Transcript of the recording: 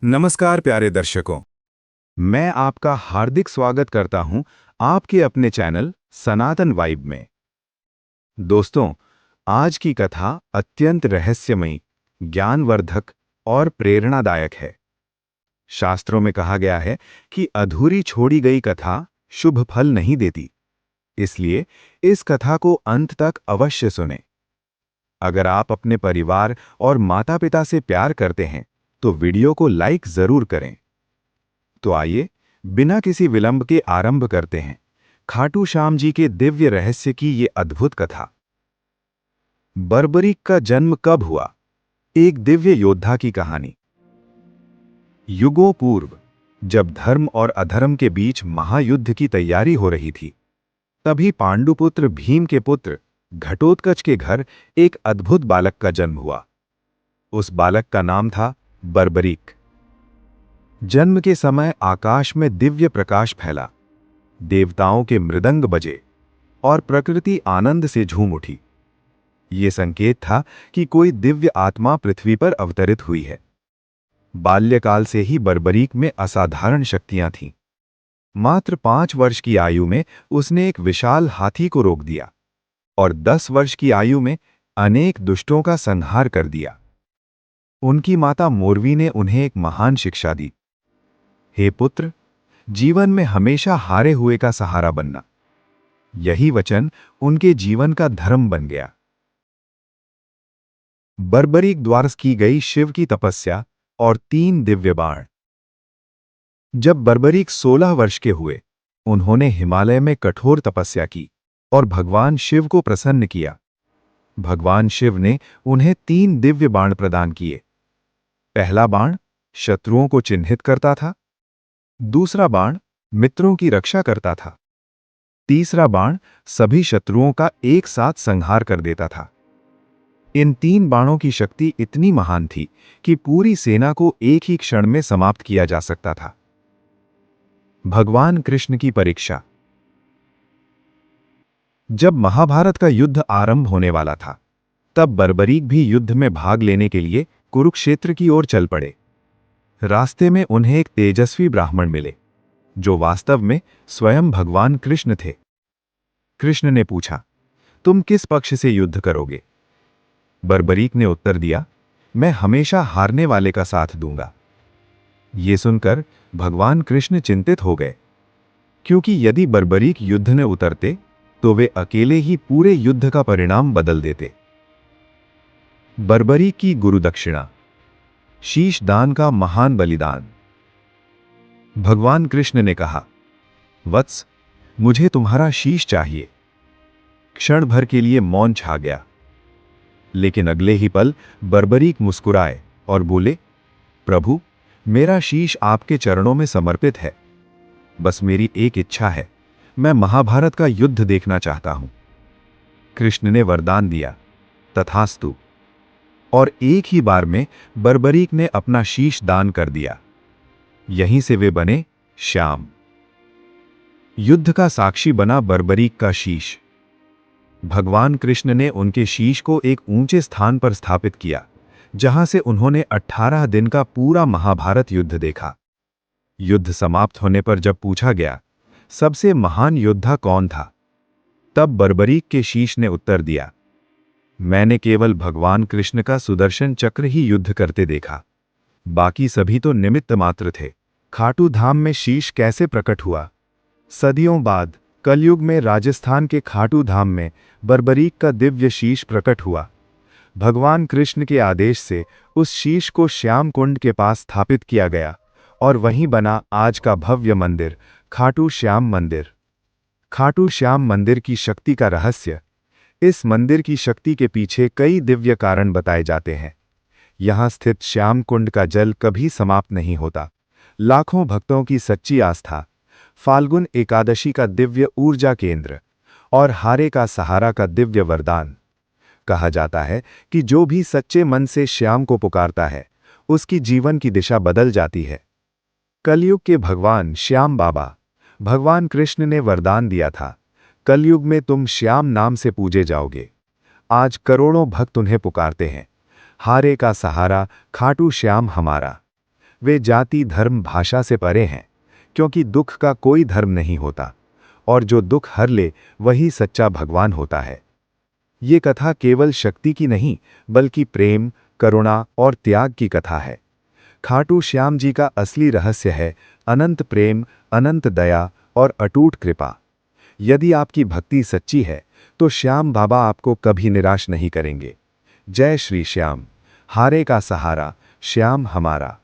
नमस्कार प्यारे दर्शकों। मैं आपका हार्दिक स्वागत करता हूं आपके अपने चैनल सनातन वाइब में। दोस्तों, आज की कथा अत्यंत रहस्यमयी, ज्ञानवर्धक और प्रेरणादायक है। शास्त्रों में कहा गया है कि अधूरी छोड़ी गई कथा शुभ फल नहीं देती, इसलिए इस कथा को अंत तक अवश्य सुनें। अगर आप अपने परिवार और माता-पिता से प्यार करते हैं, तो वीडियो को लाइक जरूर करें। तो आइए, बिना किसी विलंब के आरंभ करते हैं खाटू श्याम जी के दिव्य रहस्य की ये अद्भुत कथा। बर्बरीक का जन्म कब हुआ? एक दिव्य योद्धा की कहानी। युगों पूर्व, जब धर्म और अधर्म के बीच महायुद्ध की तैयारी हो रही थी, तभी पांडुपुत्र भीम के पुत्र घटोत्कच के घर एक अद्भुत बालक का जन्म हुआ। उस बालक का नाम था बर्बरीक। जन्म के समय आकाश में दिव्य प्रकाश फैला, देवताओं के मृदंग बजे और प्रकृति आनंद से झूम उठी। ये संकेत था कि कोई दिव्य आत्मा पृथ्वी पर अवतरित हुई है। बाल्यकाल से ही बर्बरीक में असाधारण शक्तियां थीं। मात्र 5 वर्ष की आयु में उसने एक विशाल हाथी को रोक दिया और 10 वर्ष की आयु में अनेक दुष्टों का संहार कर दिया। उनकी माता मोरवी ने उन्हें एक महान शिक्षा दी। हे पुत्र, जीवन में हमेशा हारे हुए का सहारा बनना। यही वचन उनके जीवन का धर्म बन गया। बर्बरीक द्वारा की गई शिव की तपस्या और 3 दिव्य बाण। जब बर्बरीक 16 वर्ष के हुए, उन्होंने हिमालय में कठोर तपस्या की और भगवान शिव को प्रसन्न किया। भगवान शिव ने उन्हें 3 दिव्य बाण प्रदान किए। पहला बाण शत्रुओं को चिन्हित करता था, दूसरा बाण मित्रों की रक्षा करता था, तीसरा बाण सभी शत्रुओं का एक साथ संहार कर देता था। इन 3 बाणों की शक्ति इतनी महान थी कि पूरी सेना को एक ही क्षण में समाप्त किया जा सकता था। भगवान कृष्ण की परीक्षा। जब महाभारत का युद्ध आरंभ होने वाला था, तब बर्बरीक भी युद्ध में भाग लेने के लिए कुरुक्षेत्र की ओर चल पड़े। रास्ते में उन्हें एक तेजस्वी ब्राह्मण मिले, जो वास्तव में स्वयं भगवान कृष्ण थे। कृष्ण ने पूछा, तुम किस पक्ष से युद्ध करोगे? बर्बरीक ने उत्तर दिया, मैं हमेशा हारने वाले का साथ दूंगा। ये सुनकर भगवान कृष्ण चिंतित हो गए, क्योंकि यदि बर्बरीक युद्ध में उतरते तो वे अकेले ही पूरे युद्ध का परिणाम बदल देते। बर्बरीक की गुरुदक्षिणा। शीश दान का महान बलिदान। भगवान कृष्ण ने कहा, वत्स, मुझे तुम्हारा शीश चाहिए। क्षण भर के लिए मौन छा गया, लेकिन अगले ही पल बर्बरीक मुस्कुराए और बोले, प्रभु, मेरा शीश आपके चरणों में समर्पित है। बस मेरी एक इच्छा है, मैं महाभारत का युद्ध देखना चाहता हूं। कृष्ण ने वरदान दिया, तथास्तु। और एक ही बार में बर्बरीक ने अपना शीश दान कर दिया। यहीं से वे बने श्याम। युद्ध का साक्षी बना बर्बरीक का शीश। भगवान कृष्ण ने उनके शीश को एक ऊंचे स्थान पर स्थापित किया, जहां से उन्होंने 18 दिन का पूरा महाभारत युद्ध देखा। युद्ध समाप्त होने पर जब पूछा गया, सबसे महान योद्धा कौन था, तब बर्बरीक के शीश ने उत्तर दिया, मैंने केवल भगवान कृष्ण का सुदर्शन चक्र ही युद्ध करते देखा, बाकी सभी तो निमित्त मात्र थे। खाटू धाम में शीश कैसे प्रकट हुआ? सदियों बाद कलयुग में राजस्थान के खाटू धाम में बर्बरीक का दिव्य शीश प्रकट हुआ। भगवान कृष्ण के आदेश से उस शीश को श्याम कुंड के पास स्थापित किया गया और वहीं बना आज का भव्य मंदिर, खाटू श्याम मंदिर। खाटू श्याम मंदिर की शक्ति का रहस्य। इस मंदिर की शक्ति के पीछे कई दिव्य कारण बताए जाते हैं। यहाँ स्थित श्याम कुंड का जल कभी समाप्त नहीं होता। लाखों भक्तों की सच्ची आस्था, फाल्गुन एकादशी का दिव्य ऊर्जा केंद्र और हारे का सहारा का दिव्य वरदान। कहा जाता है कि जो भी सच्चे मन से श्याम को पुकारता है, उसकी जीवन की दिशा बदल जाती है। कलयुग के भगवान श्याम बाबा। भगवान कृष्ण ने वरदान दिया था, कलयुग में तुम श्याम नाम से पूजे जाओगे। आज करोड़ों भक्त उन्हें पुकारते हैं, हारे का सहारा खाटू श्याम हमारा। वे जाति धर्म भाषा से परे हैं, क्योंकि दुख का कोई धर्म नहीं होता, और जो दुख हर ले वही सच्चा भगवान होता है। ये कथा केवल शक्ति की नहीं, बल्कि प्रेम, करुणा और त्याग की कथा है। खाटू श्याम जी का असली रहस्य है अनंत प्रेम, अनंत दया और अटूट कृपा। यदि आपकी भक्ति सच्ची है तो श्याम बाबा आपको कभी निराश नहीं करेंगे। जय श्री श्याम। हारे का सहारा, श्याम हमारा।